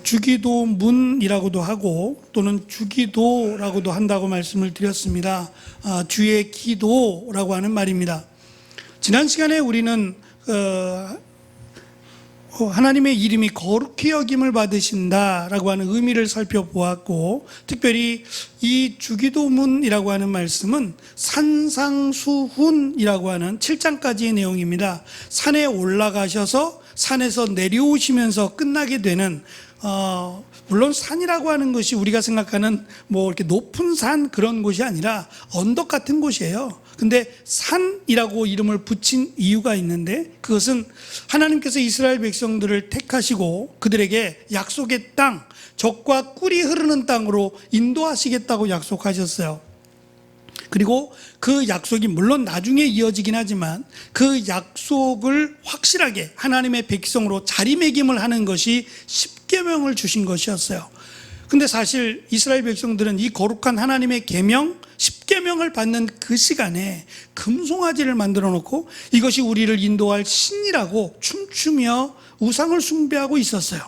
주기도문이라고도 하고 또는 주기도라고도 한다고 말씀을 드렸습니다. 주의 기도라고 하는 말입니다. 지난 시간에 우리는 하나님의 이름이 거룩히 여김을 받으신다라고 하는 의미를 살펴보았고, 특별히 이 주기도문이라고 하는 말씀은 산상수훈이라고 하는 7장까지의 내용입니다. 산에 올라가셔서 산에서 내려오시면서 끝나게 되는, 물론 산이라고 하는 것이 우리가 생각하는 뭐 이렇게 높은 산 그런 곳이 아니라 언덕 같은 곳이에요. 근데 산이라고 이름을 붙인 이유가 있는데, 그것은 하나님께서 이스라엘 백성들을 택하시고 그들에게 약속의 땅, 젖과 꿀이 흐르는 땅으로 인도하시겠다고 약속하셨어요. 그리고 그 약속이 물론 나중에 이어지긴 하지만 그 약속을 확실하게 하나님의 백성으로 자리매김을 하는 것이 십계명을 주신 것이었어요. 근데 사실 이스라엘 백성들은 이 거룩한 하나님의 계명, 십계명을 받는 그 시간에 금송아지를 만들어 놓고 이것이 우리를 인도할 신이라고 춤추며 우상을 숭배하고 있었어요.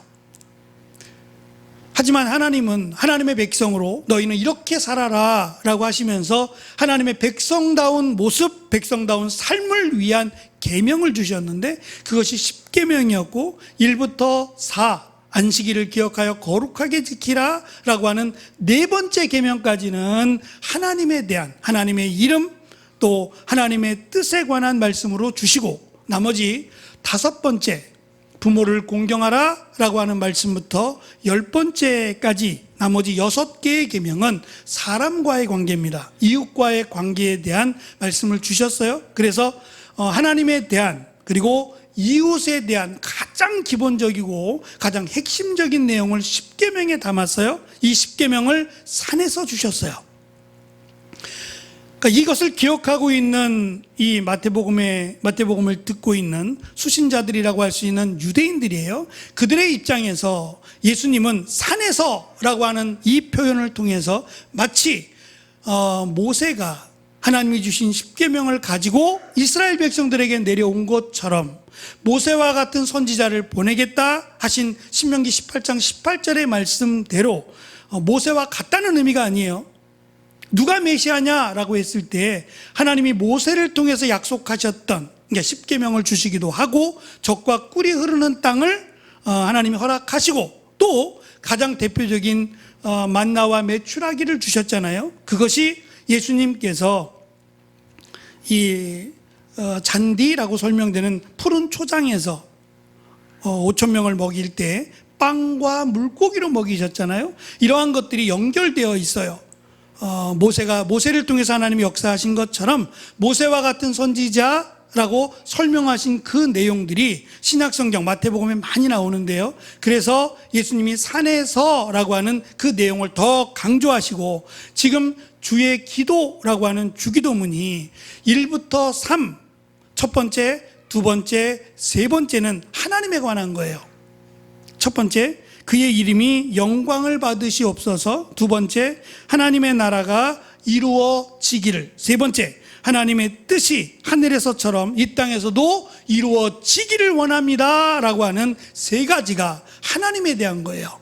하지만 하나님은 하나님의 백성으로 너희는 이렇게 살아라 라고 하시면서 하나님의 백성다운 모습, 백성다운 삶을 위한 계명을 주셨는데, 그것이 십계명이었고 1부터 4 안식일을 기억하여 거룩하게 지키라 라고 하는 네 번째 계명까지는 하나님에 대한, 하나님의 이름 또 하나님의 뜻에 관한 말씀으로 주시고, 나머지 5번째 부모를 공경하라 라고 하는 말씀부터 10번째까지 나머지 6개의 계명은 사람과의 관계입니다. 이웃과의 관계에 대한 말씀을 주셨어요. 그래서 하나님에 대한, 그리고 이웃에 대한 가장 기본적이고 가장 핵심적인 내용을 십계명에 담았어요. 이 십계명을 산에서 주셨어요. 그러니까 이것을 기억하고 있는 이 마태복음을 듣고 있는 수신자들이라고 할 수 있는 유대인들이에요. 그들의 입장에서 예수님은 산에서라고 하는 이 표현을 통해서 마치 모세가 하나님이 주신 십계명을 가지고 이스라엘 백성들에게 내려온 것처럼 모세와 같은 선지자를 보내겠다 하신 신명기 18장 18절의 말씀대로 모세와 같다는 의미가 아니에요. 누가 메시아냐라고 했을 때 하나님이 모세를 통해서 약속하셨던, 그러니까 십계명을 주시기도 하고 젖과 꿀이 흐르는 땅을 하나님이 허락하시고 또 가장 대표적인 만나와 메추라기를 주셨잖아요. 그것이 예수님께서 이 잔디라고 설명되는 푸른 초장에서 5천 명을 먹일 때 빵과 물고기로 먹이셨잖아요. 이러한 것들이 연결되어 있어요. 모세를 통해서 하나님이 역사하신 것처럼 모세와 같은 선지자라고 설명하신 그 내용들이 신약성경 마태복음에 많이 나오는데요. 그래서 예수님이 산에서라고 하는 그 내용을 더 강조하시고, 지금 주의 기도라고 하는 주기도문이 1부터 3, 첫 번째, 두 번째, 세 번째는 하나님에 관한 거예요. 첫 번째, 그의 이름이 영광을 받으시옵소서. 두 번째, 하나님의 나라가 이루어지기를. 세 번째, 하나님의 뜻이 하늘에서처럼 이 땅에서도 이루어지기를 원합니다 라고 하는 세 가지가 하나님에 대한 거예요.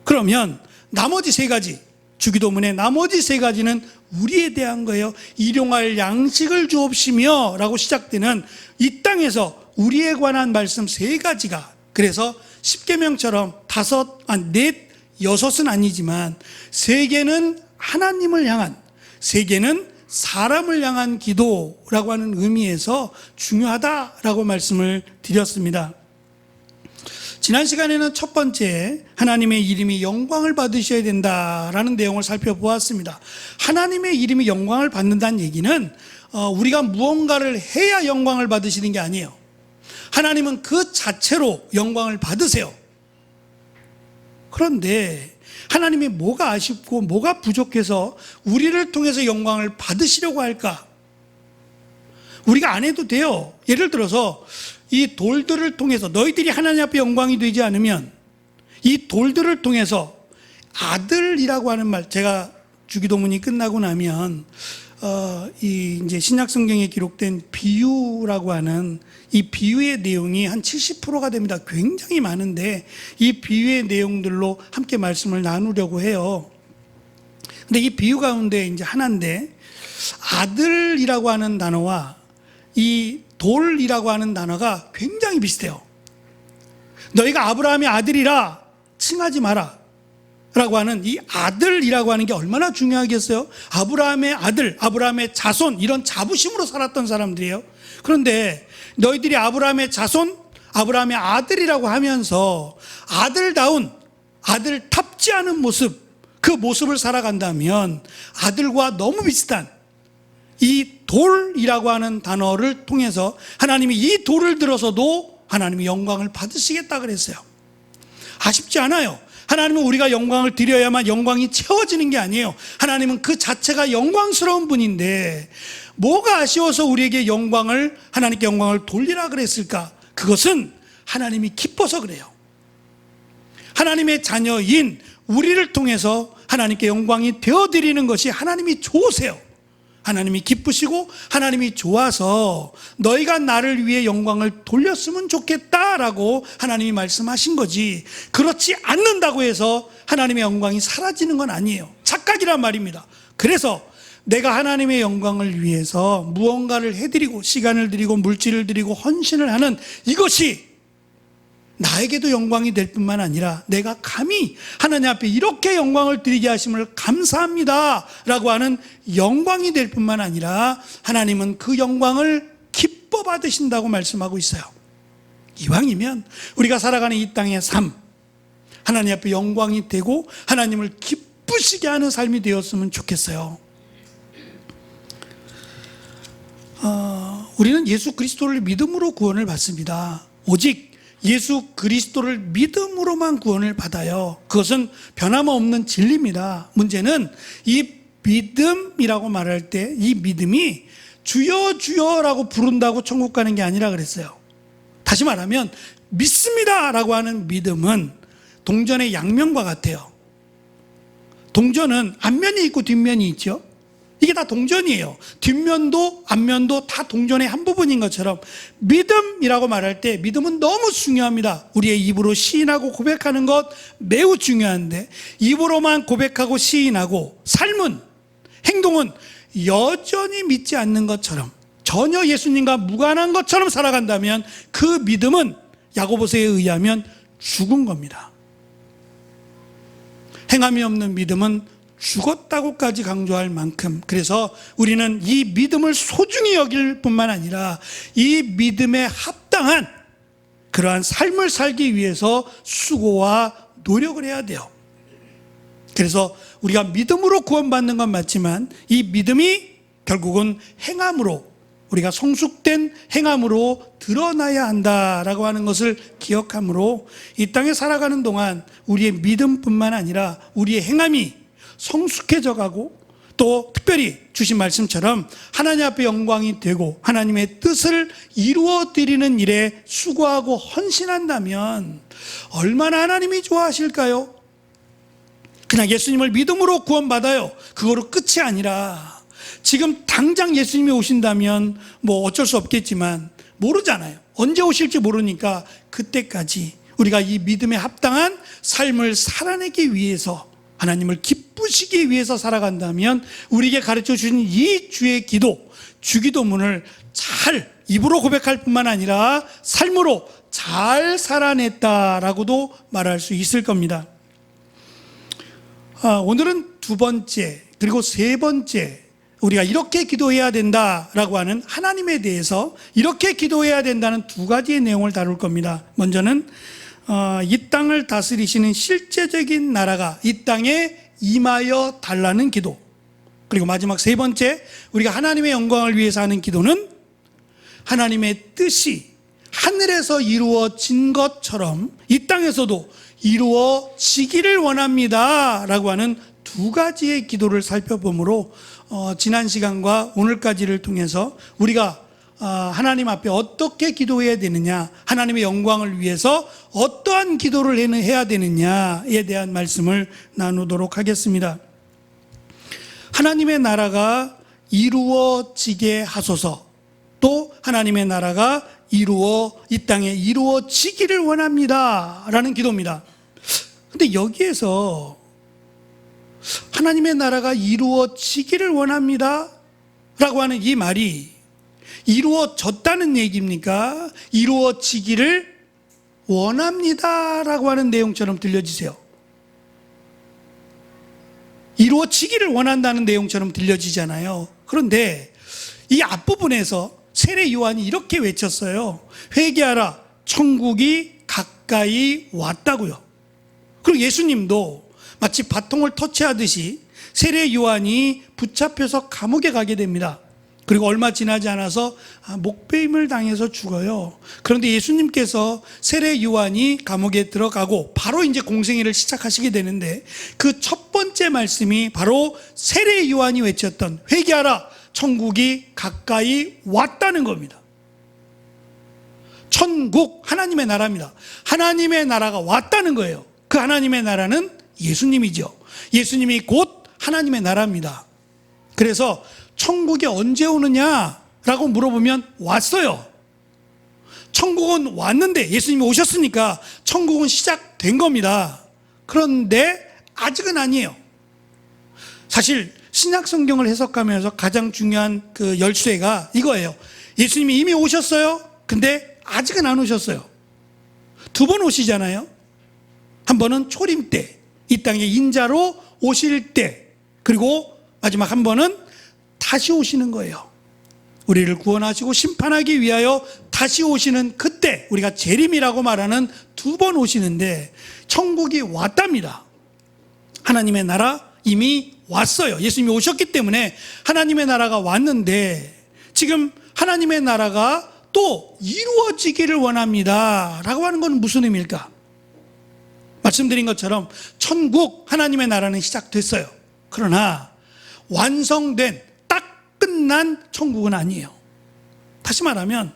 그러면 나머지 세 가지, 주기도문의 나머지 세 가지는 우리에 대한 거예요. 일용할 양식을 주옵시며 라고 시작되는 이 땅에서 우리에 관한 말씀 세 가지가, 그래서 십계명처럼 5, 4, 6은 아니지만 3개는 하나님을 향한, 3개는 사람을 향한 기도라고 하는 의미에서 중요하다라고 말씀을 드렸습니다. 지난 시간에는 첫 번째, 하나님의 이름이 영광을 받으셔야 된다라는 내용을 살펴보았습니다. 하나님의 이름이 영광을 받는다는 얘기는 우리가 무언가를 해야 영광을 받으시는 게 아니에요. 하나님은 그 자체로 영광을 받으세요. 그런데 하나님이 뭐가 아쉽고 뭐가 부족해서 우리를 통해서 영광을 받으시려고 할까? 우리가 안 해도 돼요. 예를 들어서 이 돌들을 통해서 너희들이 하나님 앞에 영광이 되지 않으면 이 돌들을 통해서 아들이라고 하는 말, 제가 주기도문이 끝나고 나면 이 이제 신약 성경에 기록된 비유라고 하는 이 비유의 내용이 한 70%가 됩니다. 굉장히 많은데 이 비유의 내용들로 함께 말씀을 나누려고 해요. 근데 이 비유 가운데 이제 하나인데, 아들이라고 하는 단어와 이 돌이라고 하는 단어가 굉장히 비슷해요. 너희가 아브라함의 아들이라 칭하지 마라 라고 하는 이 아들이라고 하는 게 얼마나 중요하겠어요? 아브라함의 아들, 아브라함의 자손, 이런 자부심으로 살았던 사람들이에요. 그런데 너희들이 아브라함의 자손, 아브라함의 아들이라고 하면서 아들다운, 아들답지 않은 모습, 그 모습을 살아간다면 아들과 너무 비슷한 이 돌이라고 하는 단어를 통해서 하나님이 이 돌을 들어서도 하나님이 영광을 받으시겠다 그랬어요. 아쉽지 않아요. 하나님은 우리가 영광을 드려야만 영광이 채워지는 게 아니에요. 하나님은 그 자체가 영광스러운 분인데 뭐가 아쉬워서 우리에게 하나님께 영광을 돌리라 그랬을까? 그것은 하나님이 기뻐서 그래요. 하나님의 자녀인 우리를 통해서 하나님께 영광이 되어드리는 것이 하나님이 좋으세요. 하나님이 기쁘시고 하나님이 좋아서 너희가 나를 위해 영광을 돌렸으면 좋겠다라고 하나님이 말씀하신 거지, 그렇지 않는다고 해서 하나님의 영광이 사라지는 건 아니에요. 착각이란 말입니다. 그래서 내가 하나님의 영광을 위해서 무언가를 해드리고 시간을 드리고 물질을 드리고 헌신을 하는 이것이 나에게도 영광이 될 뿐만 아니라 내가 감히 하나님 앞에 이렇게 영광을 드리게 하심을 감사합니다 라고 하는 영광이 될 뿐만 아니라 하나님은 그 영광을 기뻐 받으신다고 말씀하고 있어요. 이왕이면 우리가 살아가는 이 땅의 삶, 하나님 앞에 영광이 되고 하나님을 기쁘시게 하는 삶이 되었으면 좋겠어요. 우리는 예수 그리스도를 믿음으로 구원을 받습니다. 오직 예수 그리스도를 믿음으로만 구원을 받아요. 그것은 변함없는 진리입니다. 문제는 이 믿음이라고 말할 때 이 믿음이 주여 주여라고 부른다고 천국 가는 게 아니라 그랬어요. 다시 말하면 믿습니다 라고 하는 믿음은 동전의 양면과 같아요. 동전은 앞면이 있고 뒷면이 있죠. 이게 다 동전이에요. 뒷면도 앞면도 다 동전의 한 부분인 것처럼 믿음이라고 말할 때 믿음은 너무 중요합니다. 우리의 입으로 시인하고 고백하는 것 매우 중요한데, 입으로만 고백하고 시인하고 삶은, 행동은 여전히 믿지 않는 것처럼, 전혀 예수님과 무관한 것처럼 살아간다면 그 믿음은 야고보서에 의하면 죽은 겁니다. 행함이 없는 믿음은 죽었다고까지 강조할 만큼, 그래서 우리는 이 믿음을 소중히 여길 뿐만 아니라 이 믿음에 합당한 그러한 삶을 살기 위해서 수고와 노력을 해야 돼요. 그래서 우리가 믿음으로 구원받는 건 맞지만 이 믿음이 결국은 행함으로, 우리가 성숙된 행함으로 드러나야 한다라고 하는 것을 기억하므로 이 땅에 살아가는 동안 우리의 믿음뿐만 아니라 우리의 행함이 성숙해져 가고, 또 특별히 주신 말씀처럼 하나님 앞에 영광이 되고 하나님의 뜻을 이루어 드리는 일에 수고하고 헌신한다면 얼마나 하나님이 좋아하실까요? 그냥 예수님을 믿음으로 구원받아요, 그거로 끝이 아니라 지금 당장 예수님이 오신다면 뭐 어쩔 수 없겠지만 모르잖아요. 언제 오실지 모르니까 그때까지 우리가 이 믿음에 합당한 삶을 살아내기 위해서, 하나님을 기쁘시기 위해서 살아간다면 우리에게 가르쳐 주신 이 주의 기도, 주기도문을 잘 입으로 고백할 뿐만 아니라 삶으로 잘 살아냈다라고도 말할 수 있을 겁니다. 오늘은 두 번째 그리고 세 번째, 우리가 이렇게 기도해야 된다라고 하는 하나님에 대해서 이렇게 기도해야 된다는 두 가지의 내용을 다룰 겁니다. 먼저는 이 땅을 다스리시는 실제적인 나라가 이 땅에 임하여 달라는 기도, 그리고 마지막 세 번째, 우리가 하나님의 영광을 위해서 하는 기도는 하나님의 뜻이 하늘에서 이루어진 것처럼 이 땅에서도 이루어지기를 원합니다 라고 하는 두 가지의 기도를 살펴보므로 지난 시간과 오늘까지를 통해서 우리가 하나님 앞에 어떻게 기도해야 되느냐, 하나님의 영광을 위해서 어떠한 기도를 해야 되느냐에 대한 말씀을 나누도록 하겠습니다. 하나님의 나라가 이루어지게 하소서. 또 하나님의 나라가 이 땅에 이루어지기를 원합니다 라는 기도입니다. 근데 여기에서 하나님의 나라가 이루어지기를 원합니다 라고 하는 이 말이 이루어졌다는 얘기입니까? 이루어지기를 원합니다 라고 하는 내용처럼 들려지세요. 이루어지기를 원한다는 내용처럼 들려지잖아요. 그런데 이 앞부분에서 세례 요한이 이렇게 외쳤어요. 회개하라, 천국이 가까이 왔다고요. 그리고 예수님도 마치 바통을 터치하듯이 세례 요한이 붙잡혀서 감옥에 가게 됩니다. 그리고 얼마 지나지 않아서 목배임을 당해서 죽어요. 그런데 예수님께서 세례 요한이 감옥에 들어가고 바로 이제 공생애를 시작하시게 되는데 그 첫 번째 말씀이 바로 세례 요한이 외쳤던 회개하라, 천국이 가까이 왔다는 겁니다. 천국, 하나님의 나라입니다. 하나님의 나라가 왔다는 거예요. 그 하나님의 나라는 예수님이죠. 예수님이 곧 하나님의 나라입니다. 그래서 천국이 언제 오느냐라고 물어보면 왔어요. 천국은 왔는데 예수님이 오셨으니까 천국은 시작된 겁니다. 그런데 아직은 아니에요. 사실 신약 성경을 해석하면서 가장 중요한 그 열쇠가 이거예요. 예수님이 이미 오셨어요. 근데 아직은 안 오셨어요. 두 번 오시잖아요. 한 번은 초림 때, 이 땅에 인자로 오실 때, 그리고 마지막 한 번은 다시 오시는 거예요. 우리를 구원하시고 심판하기 위하여 다시 오시는 그때, 우리가 재림이라고 말하는 두 번 오시는데 천국이 왔답니다. 하나님의 나라 이미 왔어요. 예수님이 오셨기 때문에 하나님의 나라가 왔는데 지금 하나님의 나라가 또 이루어지기를 원합니다 라고 하는 건 무슨 의미일까? 말씀드린 것처럼 천국, 하나님의 나라는 시작됐어요. 그러나 완성된, 딱 끝난 천국은 아니에요. 다시 말하면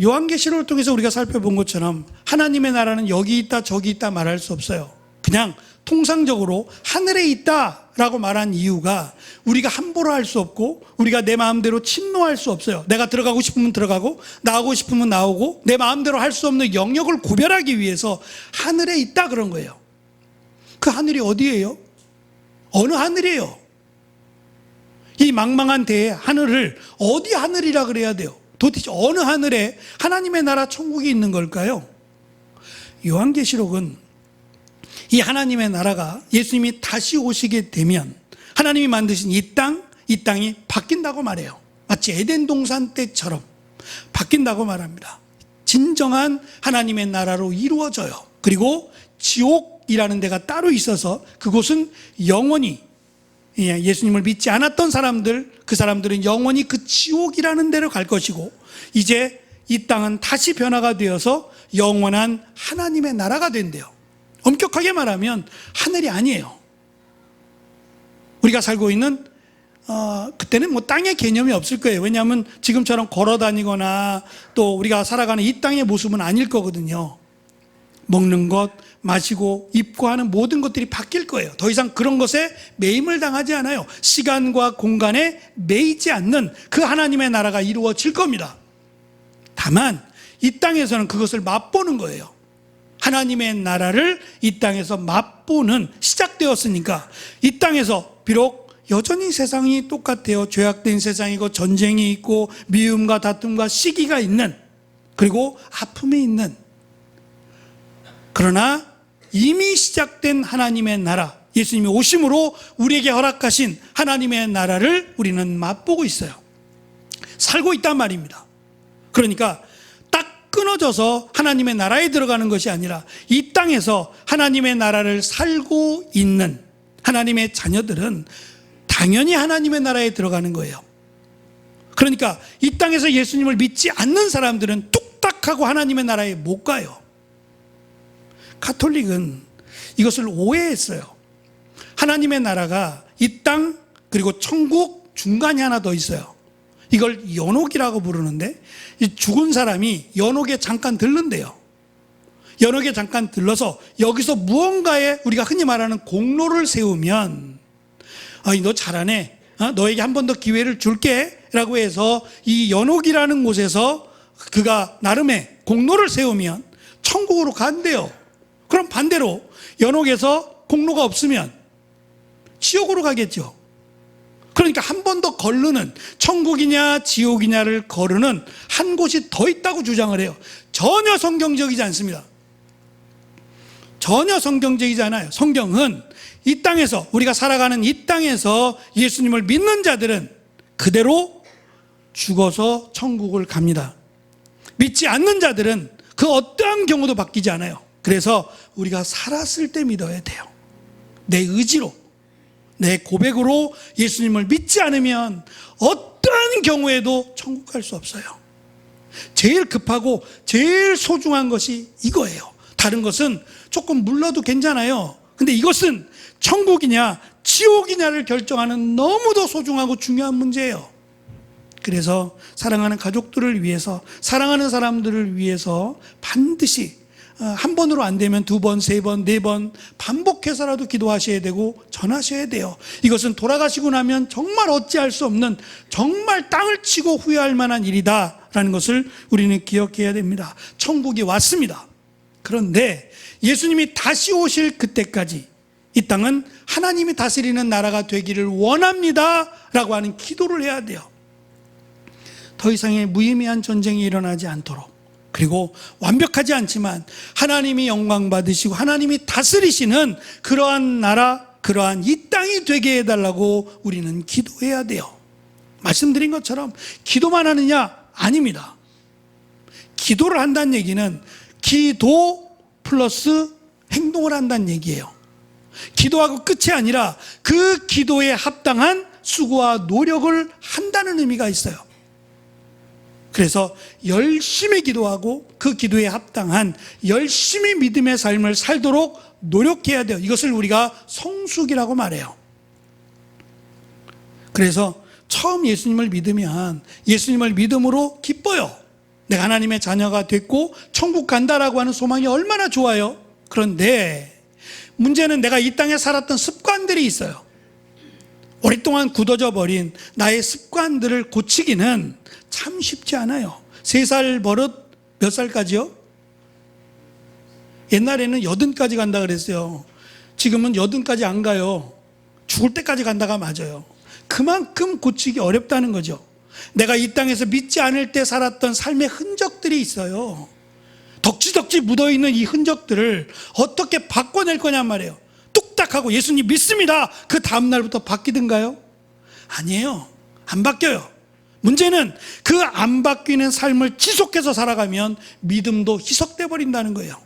요한계시록을 통해서 우리가 살펴본 것처럼 하나님의 나라는 여기 있다 저기 있다 말할 수 없어요. 그냥 통상적으로 하늘에 있다라고 말한 이유가 우리가 함부로 할 수 없고 우리가 내 마음대로 침노할 수 없어요. 내가 들어가고 싶으면 들어가고 나오고 싶으면 나오고 내 마음대로 할 수 없는 영역을 구별하기 위해서 하늘에 있다 그런 거예요. 그 하늘이 어디예요? 어느 하늘이에요? 이 망망한 대의 하늘을 어디 하늘이라 그래야 돼요? 도대체 어느 하늘에 하나님의 나라 천국이 있는 걸까요? 요한계시록은 이 하나님의 나라가 예수님이 다시 오시게 되면 하나님이 만드신 이 땅이 바뀐다고 말해요. 마치 에덴 동산 때처럼 바뀐다고 말합니다. 진정한 하나님의 나라로 이루어져요. 그리고 지옥이라는 데가 따로 있어서 그곳은 영원히 예수님을 믿지 않았던 사람들, 그 사람들은 영원히 그 지옥이라는 데로 갈 것이고 이제 이 땅은 다시 변화가 되어서 영원한 하나님의 나라가 된대요. 엄격하게 말하면 하늘이 아니에요. 우리가 살고 있는 그때는 뭐 땅의 개념이 없을 거예요. 왜냐하면 지금처럼 걸어 다니거나 또 우리가 살아가는 이 땅의 모습은 아닐 거거든요. 먹는 것, 마시고 입고 하는 모든 것들이 바뀔 거예요. 더 이상 그런 것에 매임을 당하지 않아요. 시간과 공간에 매이지 않는 그 하나님의 나라가 이루어질 겁니다. 다만 이 땅에서는 그것을 맛보는 거예요. 하나님의 나라를 이 땅에서 맛보는, 시작되었으니까 이 땅에서 비록 여전히 세상이 똑같아요. 죄악된 세상이고 전쟁이 있고 미움과 다툼과 시기가 있는, 그리고 아픔이 있는, 그러나 이미 시작된 하나님의 나라, 예수님이 오심으로 우리에게 허락하신 하나님의 나라를 우리는 맛보고 있어요. 살고 있단 말입니다. 그러니까 딱 끊어져서 하나님의 나라에 들어가는 것이 아니라 이 땅에서 하나님의 나라를 살고 있는 하나님의 자녀들은 당연히 하나님의 나라에 들어가는 거예요. 그러니까 이 땅에서 예수님을 믿지 않는 사람들은 뚝딱하고 하나님의 나라에 못 가요. 가톨릭은 이것을 오해했어요. 하나님의 나라가 이 땅 그리고 천국 중간에 하나 더 있어요. 이걸 연옥이라고 부르는데 이 죽은 사람이 연옥에 잠깐 들른대요. 연옥에 잠깐 들러서 여기서 무언가에 우리가 흔히 말하는 공로를 세우면 너 잘하네, 너에게 한 번 더 기회를 줄게 라고 해서 이 연옥이라는 곳에서 그가 나름의 공로를 세우면 천국으로 간대요. 그럼 반대로 연옥에서 공로가 없으면 지옥으로 가겠죠. 그러니까 한 번 더 거르는, 천국이냐 지옥이냐를 거르는 한 곳이 더 있다고 주장을 해요. 전혀 성경적이지 않습니다. 전혀 성경적이지 않아요. 성경은 이 땅에서, 우리가 살아가는 이 땅에서 예수님을 믿는 자들은 그대로 죽어서 천국을 갑니다. 믿지 않는 자들은 그 어떠한 경우도 바뀌지 않아요. 그래서 우리가 살았을 때 믿어야 돼요. 내 의지로, 내 고백으로 예수님을 믿지 않으면 어떠한 경우에도 천국 갈 수 없어요. 제일 급하고 제일 소중한 것이 이거예요. 다른 것은 조금 물러도 괜찮아요. 근데 이것은 천국이냐 지옥이냐를 결정하는 너무도 소중하고 중요한 문제예요. 그래서 사랑하는 가족들을 위해서, 사랑하는 사람들을 위해서 반드시 한 번으로 안 되면 두 번, 세 번, 네 번 반복해서라도 기도하셔야 되고 전하셔야 돼요. 이것은 돌아가시고 나면 정말 어찌할 수 없는, 정말 땅을 치고 후회할 만한 일이다라는 것을 우리는 기억해야 됩니다. 천국이 왔습니다. 그런데 예수님이 다시 오실 그때까지 이 땅은 하나님이 다스리는 나라가 되기를 원합니다 라고 하는 기도를 해야 돼요. 더 이상의 무의미한 전쟁이 일어나지 않도록, 그리고 완벽하지 않지만 하나님이 영광 받으시고 하나님이 다스리시는 그러한 나라, 그러한 이 땅이 되게 해달라고 우리는 기도해야 돼요. 말씀드린 것처럼 기도만 하느냐? 아닙니다. 기도를 한다는 얘기는 기도 플러스 행동을 한다는 얘기예요. 기도하고 끝이 아니라 그 기도에 합당한 수고와 노력을 한다는 의미가 있어요. 그래서 열심히 기도하고 그 기도에 합당한 열심히 믿음의 삶을 살도록 노력해야 돼요. 이것을 우리가 성숙이라고 말해요. 그래서 처음 예수님을 믿으면 예수님을 믿음으로 기뻐요. 내가 하나님의 자녀가 됐고 천국 간다라고 하는 소망이 얼마나 좋아요. 그런데 문제는 내가 이 땅에 살았던 습관들이 있어요. 오랫동안 굳어져 버린 나의 습관들을 고치기는 참 쉽지 않아요. 3살 버릇 몇 살까지요? 옛날에는 80까지 간다 그랬어요. 지금은 80까지 안 가요. 죽을 때까지 간다가 맞아요. 그만큼 고치기 어렵다는 거죠. 내가 이 땅에서 믿지 않을 때 살았던 삶의 흔적들이 있어요. 덕지덕지 묻어있는 이 흔적들을 어떻게 바꿔낼 거냔 말이에요. 뚝딱하고 예수님 믿습니다. 그 다음날부터 바뀌든가요? 아니에요. 안 바뀌어요. 문제는 그 안 바뀌는 삶을 지속해서 살아가면 믿음도 희석돼 버린다는 거예요.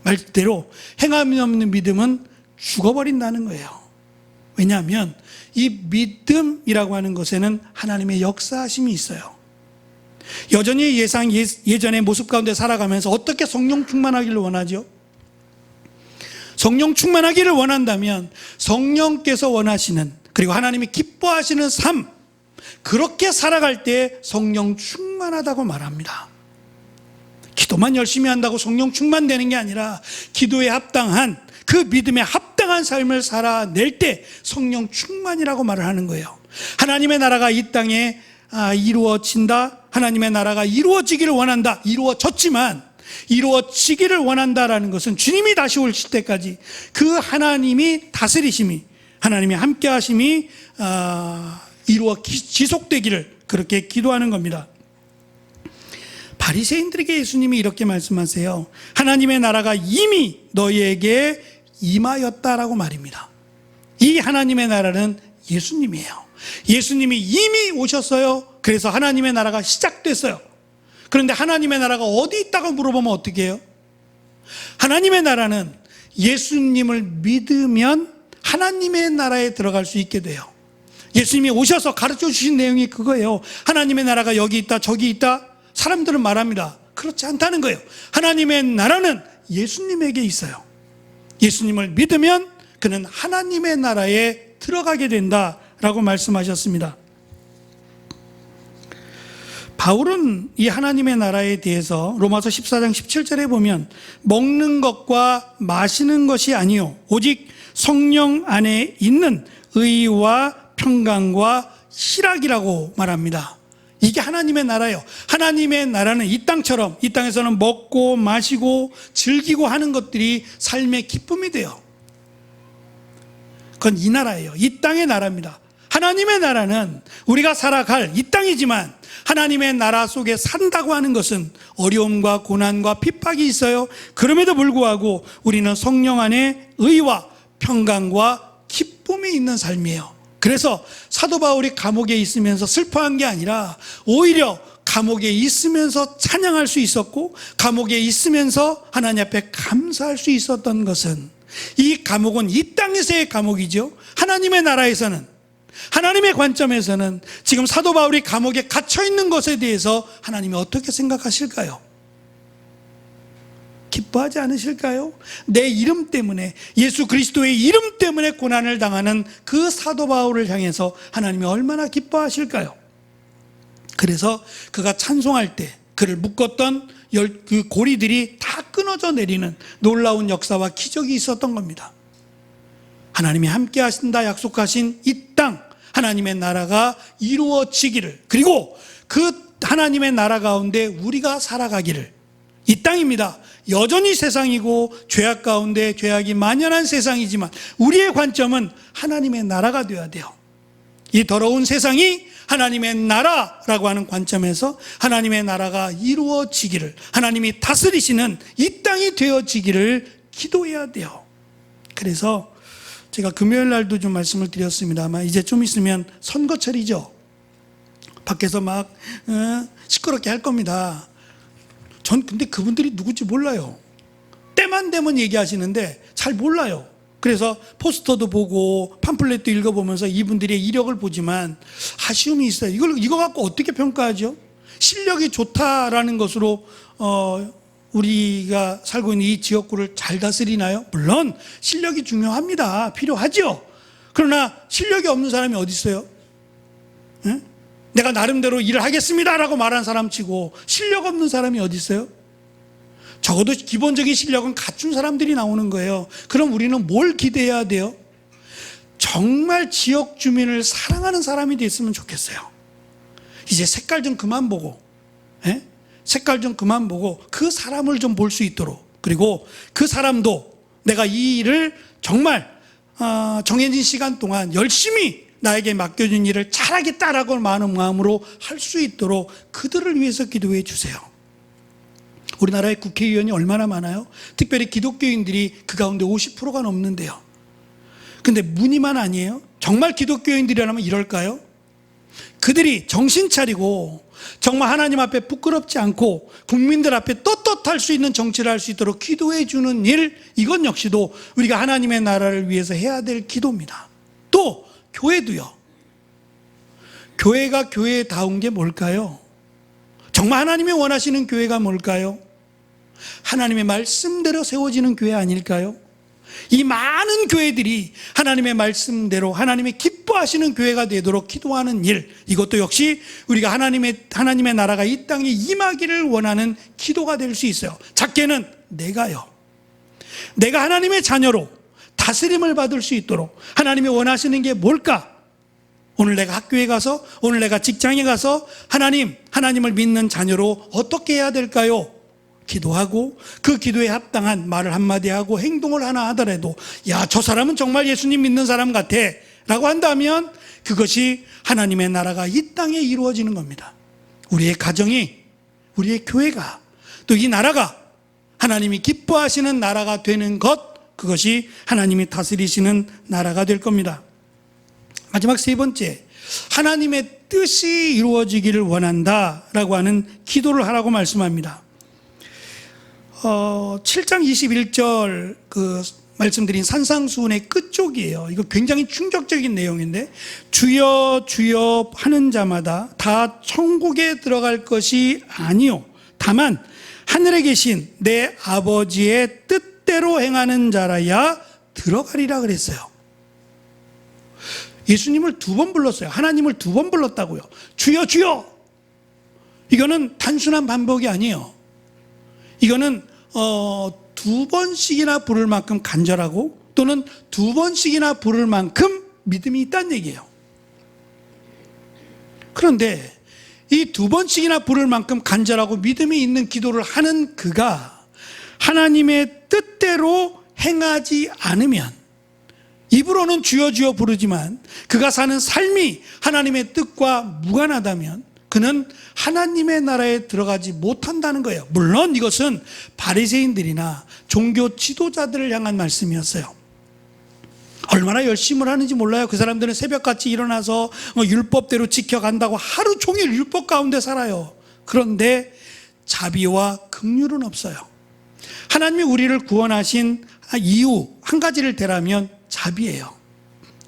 말대로 행함이 없는 믿음은 죽어버린다는 거예요. 왜냐하면 이 믿음이라고 하는 것에는 하나님의 역사하심이 있어요. 여전히 예전의 모습 가운데 살아가면서 어떻게 성령 충만하기를 원하죠? 성령 충만하기를 원한다면 성령께서 원하시는, 그리고 하나님이 기뻐하시는 삶, 그렇게 살아갈 때 성령 충만하다고 말합니다. 기도만 열심히 한다고 성령 충만되는 게 아니라 기도에 합당한, 그 믿음에 합당한 삶을 살아낼 때 성령 충만이라고 말을 하는 거예요. 하나님의 나라가 이 땅에 이루어진다, 하나님의 나라가 이루어지기를 원한다, 이루어졌지만 이루어지기를 원한다라는 것은 주님이 다시 오실 때까지 그 하나님이 다스리심이, 하나님이 함께 하심이 지속되기를 그렇게 기도하는 겁니다. 바리새인들에게 예수님이 이렇게 말씀하세요. 하나님의 나라가 이미 너희에게 임하였다라고 말입니다. 이 하나님의 나라는 예수님이에요. 예수님이 이미 오셨어요. 그래서 하나님의 나라가 시작됐어요. 그런데 하나님의 나라가 어디 있다고 물어보면 어떻게 해요? 하나님의 나라는 예수님을 믿으면 하나님의 나라에 들어갈 수 있게 돼요. 예수님이 오셔서 가르쳐 주신 내용이 그거예요. 하나님의 나라가 여기 있다 저기 있다. 사람들은 말합니다. 그렇지 않다는 거예요. 하나님의 나라는 예수님에게 있어요. 예수님을 믿으면 그는 하나님의 나라에 들어가게 된다라고 말씀하셨습니다. 바울은 이 하나님의 나라에 대해서 로마서 14장 17절에 보면 먹는 것과 마시는 것이 아니요 오직 성령 안에 있는 의와 평강과 희락이라고 말합니다. 이게 하나님의 나라예요. 하나님의 나라는 이 땅처럼 이 땅에서는 먹고 마시고 즐기고 하는 것들이 삶의 기쁨이 돼요. 그건 이 나라예요. 이 땅의 나라입니다. 하나님의 나라는 우리가 살아갈 이 땅이지만 하나님의 나라 속에 산다고 하는 것은 어려움과 고난과 핍박이 있어요. 그럼에도 불구하고 우리는 성령 안에 의와 평강과 기쁨이 있는 삶이에요. 그래서 사도 바울이 감옥에 있으면서 슬퍼한 게 아니라 오히려 감옥에 있으면서 찬양할 수 있었고 감옥에 있으면서 하나님 앞에 감사할 수 있었던 것은 이 감옥은 이 땅에서의 감옥이죠. 하나님의 나라에서는 하나님의 관점에서는 지금 사도 바울이 감옥에 갇혀 있는 것에 대해서 하나님이 어떻게 생각하실까요? 기뻐하지 않으실까요? 내 이름 때문에 예수 그리스도의 이름 때문에 고난을 당하는 그 사도 바울을 향해서 하나님이 얼마나 기뻐하실까요? 그래서 그가 찬송할 때 그를 묶었던 그 고리들이 다 끊어져 내리는 놀라운 역사와 기적이 있었던 겁니다. 하나님이 함께 하신다 약속하신 이 땅 하나님의 나라가 이루어지기를, 그리고 그 하나님의 나라 가운데 우리가 살아가기를. 이 땅입니다. 여전히 세상이고 죄악 가운데 죄악이 만연한 세상이지만 우리의 관점은 하나님의 나라가 되어야 돼요. 이 더러운 세상이 하나님의 나라라고 하는 관점에서 하나님의 나라가 이루어지기를, 하나님이 다스리시는 이 땅이 되어지기를 기도해야 돼요. 그래서 제가 금요일 날도 좀 말씀을 드렸습니다만 이제 좀 있으면 선거철이죠. 밖에서 막 시끄럽게 할 겁니다. 전 근데 그분들이 누구지 몰라요. 때만 되면 얘기하시는데 잘 몰라요. 그래서 포스터도 보고 팜플렛도 읽어보면서 이분들의 이력을 보지만 아쉬움이 있어요. 이거 갖고 어떻게 평가하죠? 실력이 좋다라는 것으로 우리가 살고 있는 이 지역구를 잘 다스리나요? 물론 실력이 중요합니다. 필요하죠. 그러나 실력이 없는 사람이 어디 있어요? 네? 내가 나름대로 일을 하겠습니다라고 말한 사람 치고 실력 없는 사람이 어디 있어요? 적어도 기본적인 실력은 갖춘 사람들이 나오는 거예요. 그럼 우리는 뭘 기대해야 돼요? 정말 지역 주민을 사랑하는 사람이 됐으면 좋겠어요. 이제 색깔 좀 그만 보고, 색깔 좀 그만 보고 그 사람을 좀 볼 수 있도록, 그리고 그 사람도 내가 이 일을 정말 정해진 시간 동안 열심히 나에게 맡겨진 일을 잘하겠다라고 많은 마음으로 할 수 있도록 그들을 위해서 기도해 주세요. 우리나라의 국회의원이 얼마나 많아요? 특별히 기독교인들이 그 가운데 50%가 넘는데요. 근데 무늬만 아니에요? 정말 기독교인들이라면 이럴까요? 그들이 정신 차리고 정말 하나님 앞에 부끄럽지 않고 국민들 앞에 떳떳할 수 있는 정치를 할 수 있도록 기도해 주는 일, 이건 역시도 우리가 하나님의 나라를 위해서 해야 될 기도입니다. 또 교회도요. 교회가 교회다운 게 뭘까요? 정말 하나님이 원하시는 교회가 뭘까요? 하나님의 말씀대로 세워지는 교회 아닐까요? 이 많은 교회들이 하나님의 말씀대로 하나님의 기뻐하시는 교회가 되도록 기도하는 일, 이것도 역시 우리가 하나님의 나라가 이 땅에 임하기를 원하는 기도가 될 수 있어요. 작게는 내가 하나님의 자녀로 다스림을 받을 수 있도록 하나님이 원하시는 게 뭘까? 오늘 내가 학교에 가서, 오늘 내가 직장에 가서 하나님을 믿는 자녀로 어떻게 해야 될까요? 기도하고 그 기도에 합당한 말을 한마디 하고 행동을 하나 하더라도, 야, 저 사람은 정말 예수님 믿는 사람 같아 라고 한다면 그것이 하나님의 나라가 이 땅에 이루어지는 겁니다. 우리의 가정이, 우리의 교회가, 또 이 나라가 하나님이 기뻐하시는 나라가 되는 것, 그것이 하나님이 다스리시는 나라가 될 겁니다. 마지막 세 번째, 하나님의 뜻이 이루어지기를 원한다라고 하는 기도를 하라고 말씀합니다. 7장 21절 그 말씀드린 산상수훈의 끝쪽이에요. 이거 굉장히 충격적인 내용인데, 주여 주여 하는 자마다 다 천국에 들어갈 것이 아니요 다만 하늘에 계신 내 아버지의 뜻대로 행하는 자라야 들어가리라 그랬어요. 예수님을 2번 불렀어요. 하나님을 2번 불렀다고요. 주여 주여. 이거는 단순한 반복이 아니에요. 이거는 2번씩이나 부를 만큼 간절하고 또는 2번씩이나 부를 만큼 믿음이 있다는 얘기예요. 그런데 이 두 번씩이나 부를 만큼 간절하고 믿음이 있는 기도를 하는 그가 하나님의 뜻대로 행하지 않으면, 입으로는 주여 주여 부르지만 그가 사는 삶이 하나님의 뜻과 무관하다면 그는 하나님의 나라에 들어가지 못한다는 거예요. 물론 이것은 바리새인들이나 종교 지도자들을 향한 말씀이었어요. 얼마나 열심을 하는지 몰라요. 그 사람들은 새벽같이 일어나서 율법대로 지켜간다고 하루 종일 율법 가운데 살아요. 그런데 자비와 긍휼은 없어요. 하나님이 우리를 구원하신 이유 한 가지를 대라면 자비예요.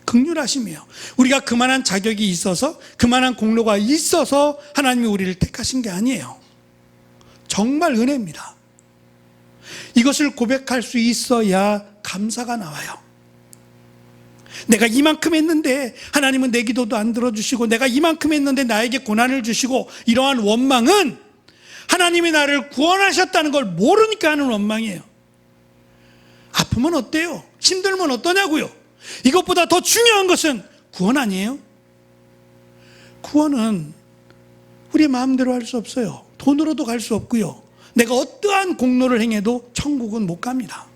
긍휼하심이에요. 우리가 그만한 자격이 있어서, 그만한 공로가 있어서 하나님이 우리를 택하신 게 아니에요. 정말 은혜입니다. 이것을 고백할 수 있어야 감사가 나와요. 내가 이만큼 했는데 하나님은 내 기도도 안 들어주시고, 내가 이만큼 했는데 나에게 고난을 주시고, 이러한 원망은 하나님이 나를 구원하셨다는 걸 모르니까 하는 원망이에요. 아프면 어때요? 힘들면 어떠냐고요? 이것보다 더 중요한 것은 구원 아니에요? 구원은 우리의 마음대로 할 수 없어요. 돈으로도 갈 수 없고요. 내가 어떠한 공로를 행해도 천국은 못 갑니다.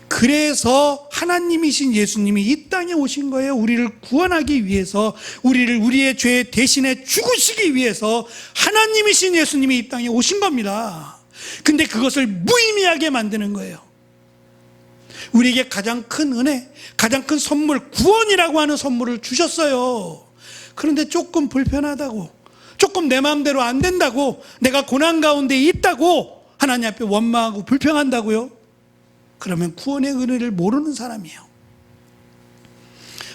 그래서 하나님이신 예수님이 이 땅에 오신 거예요. 우리를 구원하기 위해서, 우리의 죄 대신에 죽으시기 위해서 하나님이신 예수님이 이 땅에 오신 겁니다. 근데 그것을 무의미하게 만드는 거예요. 우리에게 가장 큰 은혜, 가장 큰 선물, 구원이라고 하는 선물을 주셨어요. 그런데 조금 불편하다고, 조금 내 마음대로 안 된다고, 내가 고난 가운데 있다고 하나님 앞에 원망하고 불평한다고요? 그러면 구원의 은혜를 모르는 사람이에요.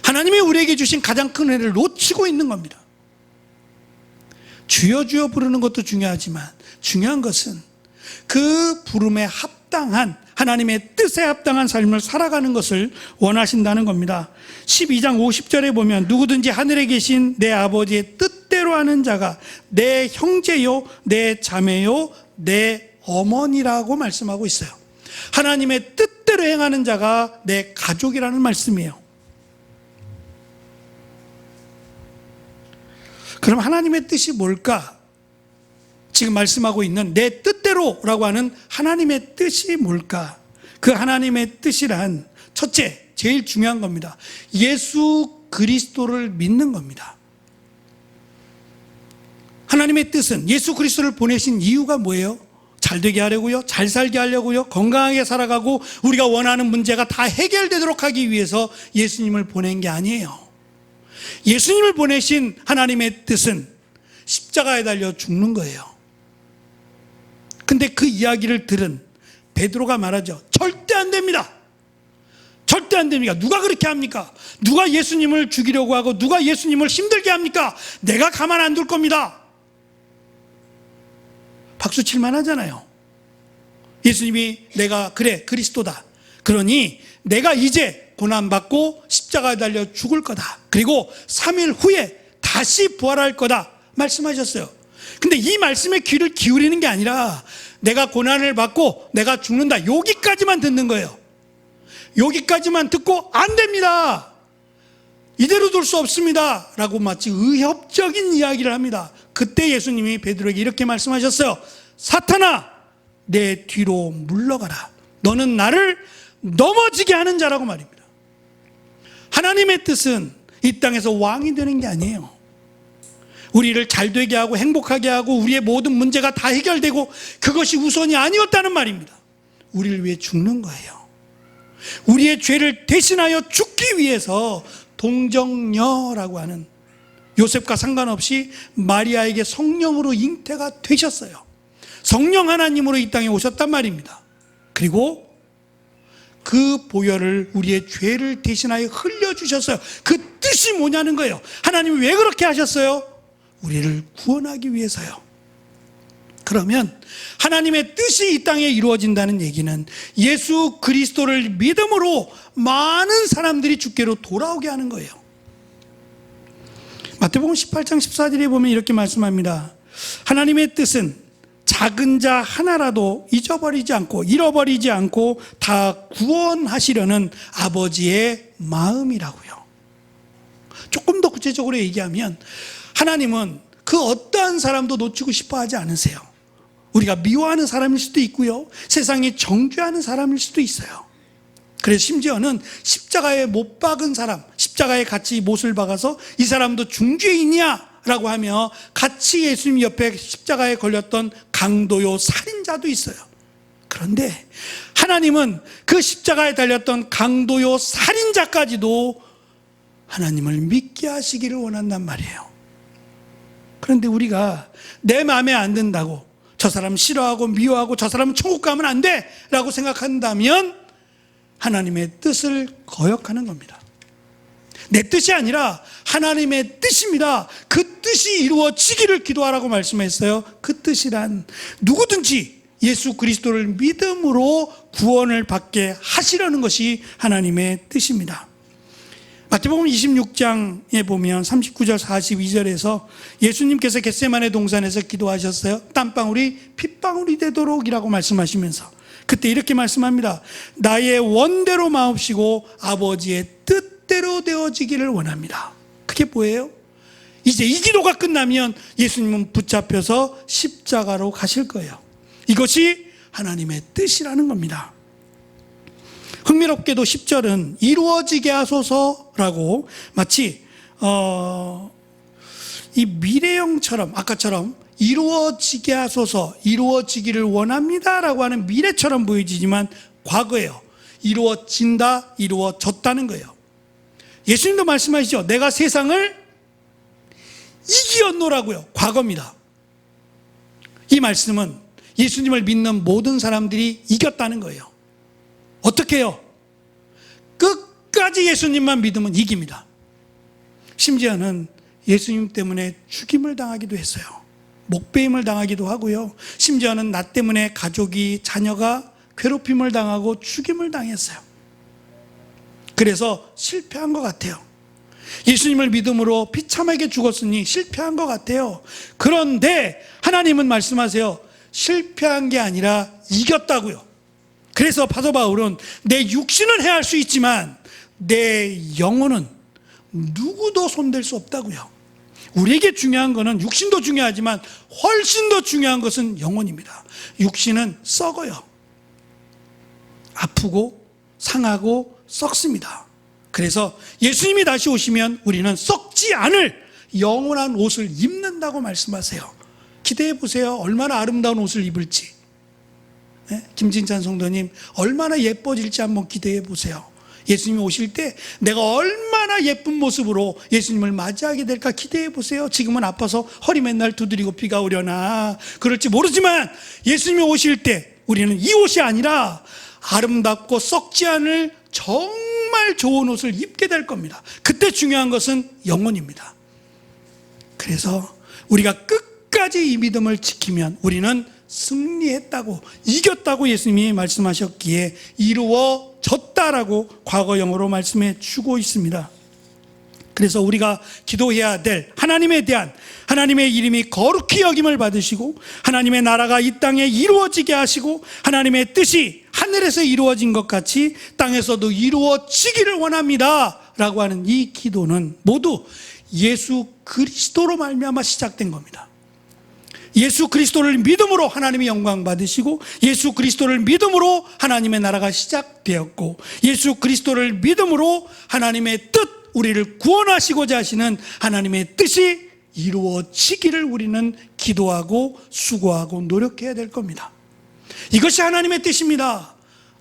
하나님이 우리에게 주신 가장 큰 은혜를 놓치고 있는 겁니다. 주여 주여 부르는 것도 중요하지만 중요한 것은 그 부름에 합당한, 하나님의 뜻에 합당한 삶을 살아가는 것을 원하신다는 겁니다. 12장 50절에 보면 누구든지 하늘에 계신 내 아버지의 뜻대로 하는 자가 내 형제요, 내 자매요, 내 어머니라고 말씀하고 있어요. 하나님의 뜻대로 행하는 자가 내 가족이라는 말씀이에요. 그럼 하나님의 뜻이 뭘까? 지금 말씀하고 있는 내 뜻대로라고 하는 하나님의 뜻이 뭘까? 그 하나님의 뜻이란 첫째, 제일 중요한 겁니다. 예수 그리스도를 믿는 겁니다. 하나님의 뜻은, 예수 그리스도를 보내신 이유가 뭐예요? 잘 되게 하려고요, 잘 살게 하려고요, 건강하게 살아가고 우리가 원하는 문제가 다 해결되도록 하기 위해서 예수님을 보낸 게 아니에요. 예수님을 보내신 하나님의 뜻은 십자가에 달려 죽는 거예요. 근데 그 이야기를 들은 베드로가 말하죠. 절대 안 됩니다. 절대 안 됩니다. 누가 그렇게 합니까? 누가 예수님을 죽이려고 하고 누가 예수님을 힘들게 합니까? 내가 가만 안 둘 겁니다. 박수 칠만 하잖아요. 예수님이 내가 그래 그리스도다, 그러니 내가 이제 고난받고 십자가에 달려 죽을 거다, 그리고 3일 후에 다시 부활할 거다 말씀하셨어요. 근데 이 말씀에 귀를 기울이는 게 아니라 내가 고난을 받고 내가 죽는다, 여기까지만 듣는 거예요. 여기까지만 듣고 안 됩니다, 이대로 둘 수 없습니다 라고 마치 의협적인 이야기를 합니다. 그때 예수님이 베드로에게 이렇게 말씀하셨어요. 사탄아, 내 뒤로 물러가라. 너는 나를 넘어지게 하는 자라고 말입니다. 하나님의 뜻은 이 땅에서 왕이 되는 게 아니에요. 우리를 잘 되게 하고 행복하게 하고 우리의 모든 문제가 다 해결되고 그것이 우선이 아니었다는 말입니다. 우리를 위해 죽는 거예요. 우리의 죄를 대신하여 죽기 위해서 동정녀라고 하는, 요셉과 상관없이 마리아에게 성령으로 잉태가 되셨어요. 성령 하나님으로 이 땅에 오셨단 말입니다. 그리고 그 보혈을 우리의 죄를 대신하여 흘려주셨어요. 그 뜻이 뭐냐는 거예요. 하나님이 왜 그렇게 하셨어요? 우리를 구원하기 위해서요. 그러면 하나님의 뜻이 이 땅에 이루어진다는 얘기는 예수 그리스도를 믿음으로 많은 사람들이 주께로 돌아오게 하는 거예요. 마태복음 18장 14절에 보면 이렇게 말씀합니다. 하나님의 뜻은 작은 자 하나라도 잊어버리지 않고 잃어버리지 않고 다 구원하시려는 아버지의 마음이라고요. 조금 더 구체적으로 얘기하면 하나님은 그 어떠한 사람도 놓치고 싶어 하지 않으세요. 우리가 미워하는 사람일 수도 있고요, 세상이 정죄하는 사람일 수도 있어요. 그래서 심지어는 십자가에 못 박은 사람, 십자가에 같이 못을 박아서 이 사람도 중죄인이야 라고 하며 같이 예수님 옆에 십자가에 걸렸던 강도요 살인자도 있어요. 그런데 하나님은 그 십자가에 달렸던 강도요 살인자까지도 하나님을 믿게 하시기를 원한단 말이에요. 그런데 우리가 내 마음에 안 든다고, 저 사람 싫어하고 미워하고 저 사람은 천국 가면 안 돼 라고 생각한다면 하나님의 뜻을 거역하는 겁니다. 내 뜻이 아니라 하나님의 뜻입니다. 그 뜻이 이루어지기를 기도하라고 말씀했어요. 그 뜻이란 누구든지 예수 그리스도를 믿음으로 구원을 받게 하시려는 것이 하나님의 뜻입니다. 마태복음 26장에 보면 39절 42절에서 예수님께서 겟세마네 동산에서 기도하셨어요. 땀방울이 핏방울이 되도록이라고 말씀하시면서 그때 이렇게 말씀합니다. 나의 원대로 마옵시고 아버지의 뜻대로 되어지기를 원합니다. 그게 뭐예요? 이제 이 기도가 끝나면 예수님은 붙잡혀서 십자가로 가실 거예요. 이것이 하나님의 뜻이라는 겁니다. 흥미롭게도 10절은 이루어지게 하소서라고 마치 이 미래형처럼, 아까처럼 이루어지게 하소서, 이루어지기를 원합니다라고 하는 미래처럼 보여지지만 과거예요. 이루어진다, 이루어졌다는 거예요. 예수님도 말씀하시죠. 내가 세상을 이기었노라고요. 과거입니다. 이 말씀은 예수님을 믿는 모든 사람들이 이겼다는 거예요. 어떻게 해요? 끝까지 예수님만 믿으면 이깁니다. 심지어는 예수님 때문에 죽임을 당하기도 했어요. 목배임을 당하기도 하고요. 심지어는 나 때문에 가족이, 자녀가 괴롭힘을 당하고 죽임을 당했어요. 그래서 실패한 것 같아요. 예수님을 믿음으로 비참하게 죽었으니 실패한 것 같아요. 그런데 하나님은 말씀하세요. 실패한 게 아니라 이겼다고요. 그래서 사도 바울은 내 육신은 해할 수 있지만 내 영혼은 누구도 손댈 수 없다고요. 우리에게 중요한 것은 육신도 중요하지만 훨씬 더 중요한 것은 영혼입니다. 육신은 썩어요. 아프고 상하고 썩습니다. 그래서 예수님이 다시 오시면 우리는 썩지 않을 영원한 옷을 입는다고 말씀하세요. 기대해 보세요. 얼마나 아름다운 옷을 입을지. 김진찬 성도님, 얼마나 예뻐질지 한번 기대해 보세요. 예수님이 오실 때 내가 얼마나 예쁜 모습으로 예수님을 맞이하게 될까 기대해 보세요. 지금은 아파서 허리 맨날 두드리고 비가 오려나 그럴지 모르지만 예수님이 오실 때 우리는 이 옷이 아니라 아름답고 썩지 않을 정말 좋은 옷을 입게 될 겁니다. 그때 중요한 것은 영혼입니다. 그래서 우리가 끝까지 이 믿음을 지키면 우리는 승리했다고, 이겼다고 예수님이 말씀하셨기에 이루어졌다라고 과거형으로 말씀해 주고 있습니다. 그래서 우리가 기도해야 될 하나님에 대한, 하나님의 이름이 거룩히 여김을 받으시고 하나님의 나라가 이 땅에 이루어지게 하시고 하나님의 뜻이 하늘에서 이루어진 것 같이 땅에서도 이루어지기를 원합니다 라고 하는 이 기도는 모두 예수 그리스도로 말미암아 시작된 겁니다. 예수 그리스도를 믿음으로 하나님의 영광 받으시고 예수 그리스도를 믿음으로 하나님의 나라가 시작되었고 예수 그리스도를 믿음으로 하나님의 뜻, 우리를 구원하시고자 하시는 하나님의 뜻이 이루어지기를 우리는 기도하고 수고하고 노력해야 될 겁니다. 이것이 하나님의 뜻입니다.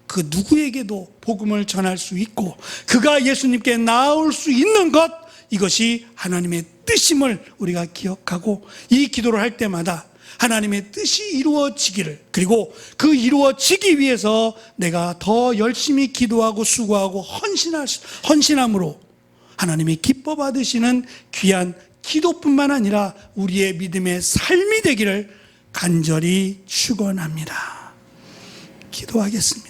그 누구에게도 복음을 전할 수 있고 그가 예수님께 나올 수 있는 것, 이것이 하나님의 뜻임을 우리가 기억하고 이 기도를 할 때마다 하나님의 뜻이 이루어지기를, 그리고 그 이루어지기 위해서 내가 더 열심히 기도하고 수고하고 헌신함으로 하나님이 기뻐 받으시는 귀한 기도뿐만 아니라 우리의 믿음의 삶이 되기를 간절히 축원합니다. 기도하겠습니다.